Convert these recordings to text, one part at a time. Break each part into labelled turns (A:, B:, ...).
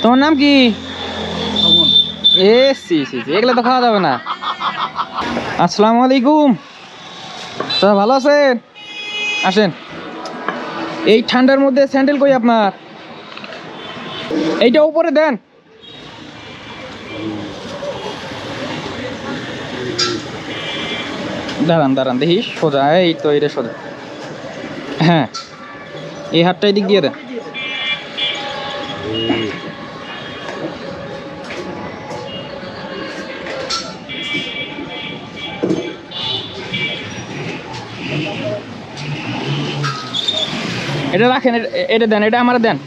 A: তোমার নাম কি? এগুলো তো খাওয়া যাবে না। আসসালামু আলাইকুম, তো ভালো আছেন? আসেন। এই ঠান্ডার মধ্যে স্যান্ডেল কই আপনার? এইটা উপরে দেন। দাঁড়ান দাঁড়ান দেখি, সোজা, এই তো এটা সোজা। হ্যাঁ, এই হাতটা এদিক দিয়ে দেন। এটা রাখেন, এটা দেন, এটা আমার দেন।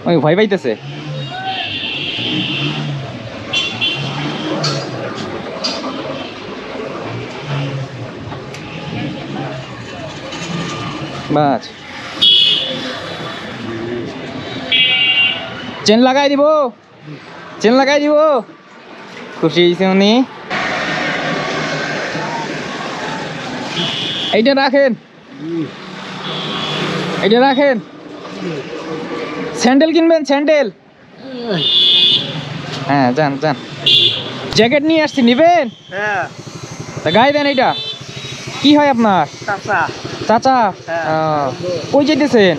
A: ওই ভয় পাইতেছে। বাস, চেন লাগাই দিব, চেন লাগাই দিব। খুশি হয়েছে উনি। এইটা রাখেন, এইটা রাখেন। স্যান্ডেল কিনবেন? স্যান্ডেল? হ্যাঁ, যান যান। জ্যাকেট নিয়ে আসছি, নিবেন?
B: হ্যাঁ,
A: তা গায়ে দেন। এইটা কি হয় আপনার?
B: চাচা।
A: চাচা?
B: হ্যাঁ।
A: কই যেতেছেন?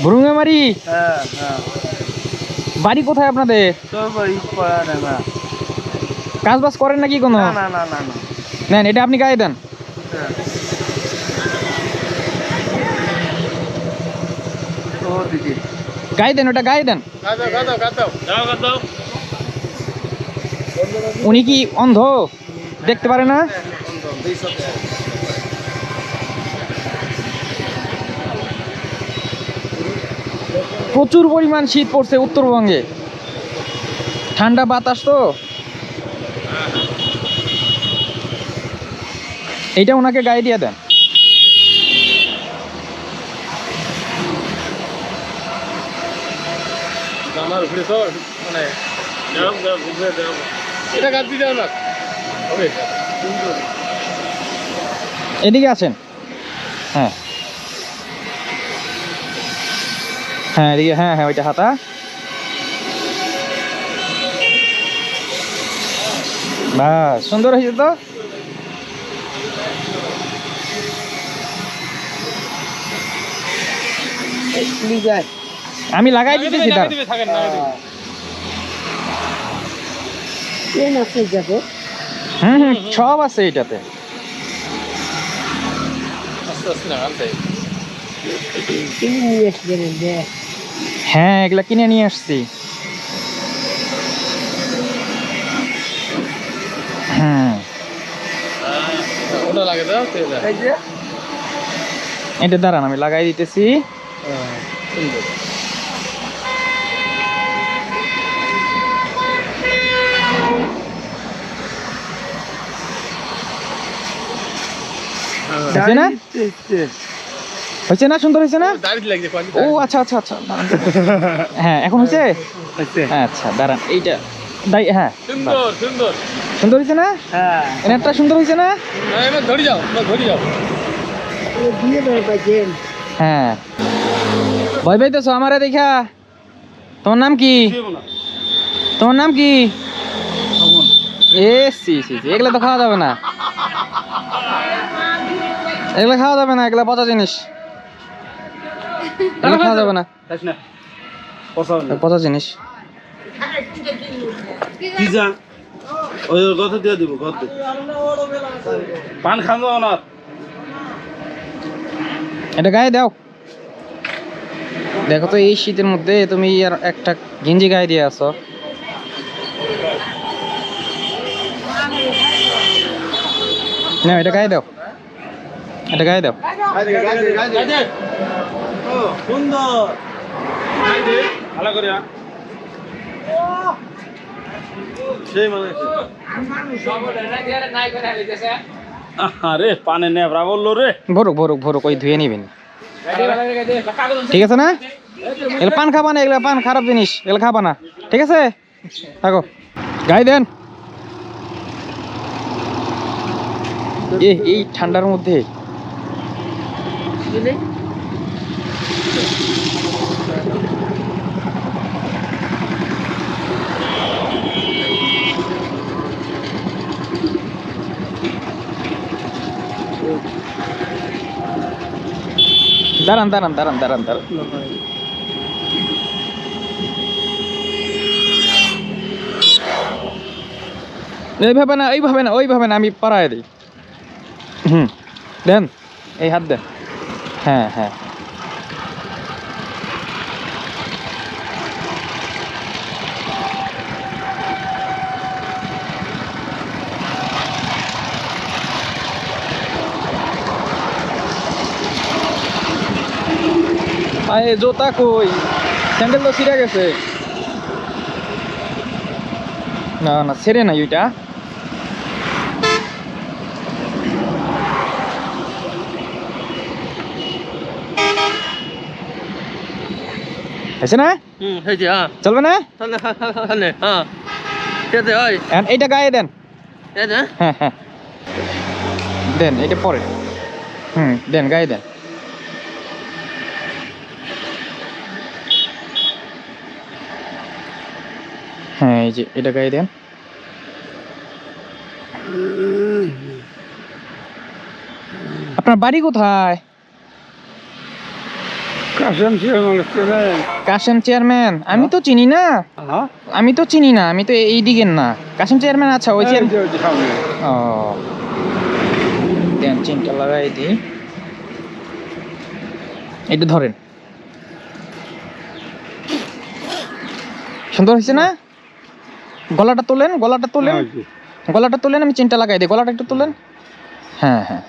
A: ভুরুঙ্গামারি?
B: হ্যাঁ হ্যাঁ।
A: বাড়ি কোথায় আপনাদের?
B: তোর বাড়ি পারে না।
A: কাজ বাজ করেন নাকি কোনো?
B: না না না না না।
A: নেন, এটা আপনি গায়ে দেন।
B: হ্যাঁ। ও দিদি,
A: গায়ে দেন, ওটা গায়ে দেন।
B: গাদাও গাদাও গাদাও যাও গাদাও।
A: উনি কি অন্ধ? দেখতে পারে না? প্রচুর পরিমাণ শীত পড়ছে উত্তরবঙ্গে, ঠান্ডা বাতাস তো। এইটা ওনাকে গায়ে দিয়ে দেন।
B: আমার উপরে তো মানে যাও যাও বুঝে দাও। এটা গাদি দাও না। ওকে, সুন্দর।
A: এদিকে আসেন। হ্যাঁ হ্যাঁ, এদিকে। হ্যাঁ হ্যাঁ, ওইটা হাতা। বাস, সুন্দর হয়েছে তো। আমি লাগাই দিতেছি। হুম হুম, সব আছে এটাতে। হ্যাঁ, এগুলা কিনে নিয়ে আসছি। হ্যাঁ,
B: ওটা লাগে দাও। এই যে
A: এটা দাঁড়ান, আমি লাগাই দিতেছি।
B: সুন্দর।
A: হয়েছে না? হয়েছে না? সুন্দর হয়েছে না?
B: দাড়ি লাগছে।
A: ও আচ্ছা আচ্ছা আচ্ছা, দাঁড়ান। হ্যাঁ, এখন হয়েছে। আচ্ছা দাঁড়ান, এইটা হ্যাঁ,
B: সুন্দর সুন্দর
A: সুন্দর হয়েছে না?
B: হ্যাঁ,
A: এনারটা সুন্দর হয়েছে না?
B: এবার ধরে যাও, ধরে যাও।
A: হ্যাঁ, ভয় পাইতেছো আমারে দেখা? তোমার নাম কি? তোমার নাম কি? এগুলো তো খাওয়া যাবে না, এগুলো খাওয়া যাবে না, এগুলো পচা জিনিস, এগুলো খাওয়া যাবে না, পচা জিনিস।
B: কি যা ওই কথা দিয়ে দিব, কত পান খাবো না।
A: এটা গায়ে দাও। দেখো তো, এই শীতের মধ্যে তুমি আর একটা গেঞ্জি গায়ে দিয়ে আসো। না, এটা গায়ে দাও, এটা গায়ে দাও।
B: সুন্দর, ভালো করে সেই মানে। আরে পানে নেবরা বললো রে।
A: ভরুক ভরুক ভরুক, ওই ধুয়ে নিবেন। ঠিক আছে না? এগুলো পান খাবা না, এগুলো পান খারাপ জিনিস, এগুলো খাবা না। ঠিক আছে, থাকো। গায়ে দেন। এই ঠান্ডার মধ্যে দাঁড়ান দাঁড়ান দাঁড়ান দাঁড়ান দাঁড়ান এইভাবে না এইভাবে না ওইভাবে না, আমি পাড়ায় দিই। হুম, দেন এই হাত দেন। হ্যাঁ হ্যাঁ, আরে জোতা কই, স্যান্ডেল তো ছিঁড়ে গেছে। না না, ছেড়ে নাই ওইটা। হয়েছে না?
B: হয়েছে হ্যাঁ
A: চলবে না?
B: হ্যাঁ ঠিক আছে ওই
A: এখন এইটা গায়ে দেন। হ্যাঁ হ্যাঁ, দেন এটা পরে। দেন গায়ে দেন। হ্যাঁ এই যে এটা গায়ে দেন। আপনার বাড়ি কোথায়? কাশেম চেয়ারম্যান, আমি তো চিনি না। আমি তো চিনি না, আমি তো এই দিকের না। কাশেম চেয়ারম্যান, আচ্ছা ওই চেয়ারম্যান। ও দেন, চিনটা লাগাই দিই। এটা ধরেন, সুন্দর হয়েছে না? গলাটা তোলেন, গলাটা তোলেন, গলাটা তোলেন, আমি চিনটা লাগাই দিই। গলাটা একটু তোলেন। হ্যাঁ হ্যাঁ,